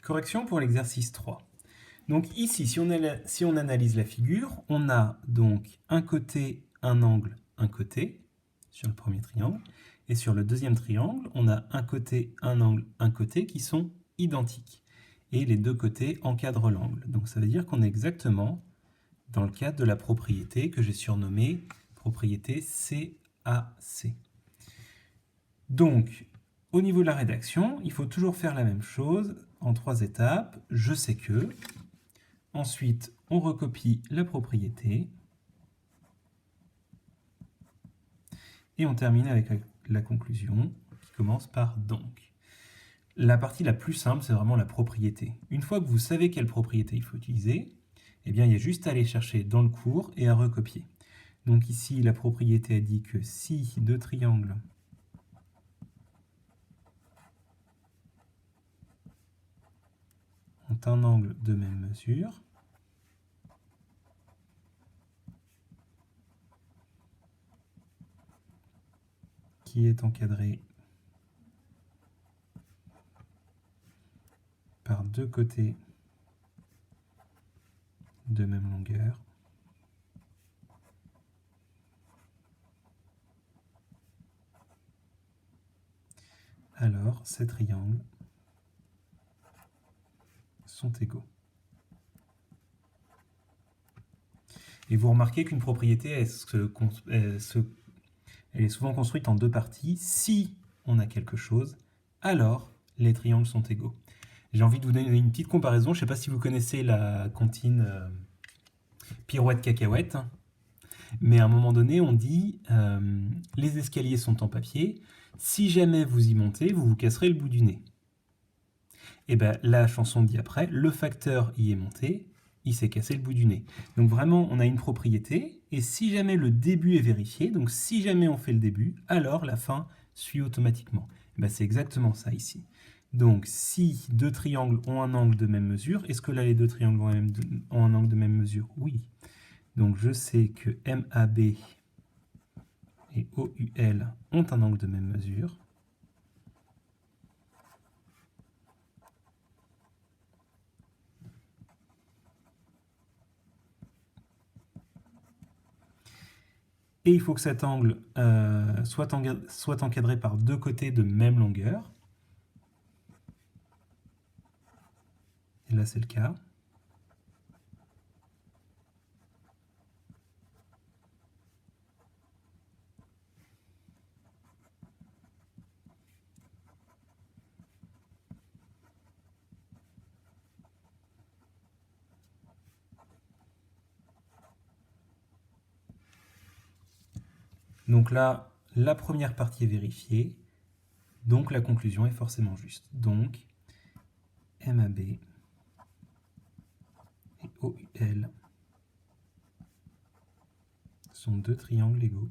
Correction pour l'exercice 3. Donc ici, si on analyse la figure, on a donc un côté, un angle, un côté, sur le premier triangle. Et sur le deuxième triangle, on a un côté, un angle, un côté qui sont identiques. Et les deux côtés encadrent l'angle. Donc ça veut dire qu'on est exactement dans le cadre de la propriété que j'ai surnommée propriété CAC. Donc, au niveau de la rédaction, il faut toujours faire la même chose en 3 étapes. Je sais que. Ensuite, on recopie la propriété. Et on termine avec la conclusion qui commence par donc. La partie la plus simple, c'est vraiment la propriété. Une fois que vous savez quelle propriété il faut utiliser, eh bien, il y a juste à aller chercher dans le cours et à recopier. Donc ici, la propriété a dit que si deux triangles ont un angle de même mesure, qui est encadré par deux côtés de même longueur, alors ces triangles sont égaux. Et vous remarquez qu'une propriété, elle est souvent construite en deux parties. Si on a quelque chose, alors les triangles sont égaux. J'ai envie de vous donner une petite comparaison. Je ne sais pas si vous connaissez la comptine pirouette cacahuète, mais à un moment donné, on dit les escaliers sont en papier. Si jamais vous y montez, vous vous casserez le bout du nez. Et bien la chanson dit après, le facteur y est monté, il s'est cassé le bout du nez. Donc vraiment, on a une propriété, et si jamais le début est vérifié, donc si jamais on fait le début, alors la fin suit automatiquement. Et bien c'est exactement ça ici. Donc si deux triangles ont un angle de même mesure, est-ce que là les deux triangles ont un angle de même mesure? Oui. Donc je sais que MAB et OUL ont un angle de même mesure. Et il faut que cet angle soit encadré par deux côtés de même longueur. Et là, c'est le cas. Donc là, la première partie est vérifiée. Donc la conclusion est forcément juste. Donc, MAB et OUL sont deux triangles égaux.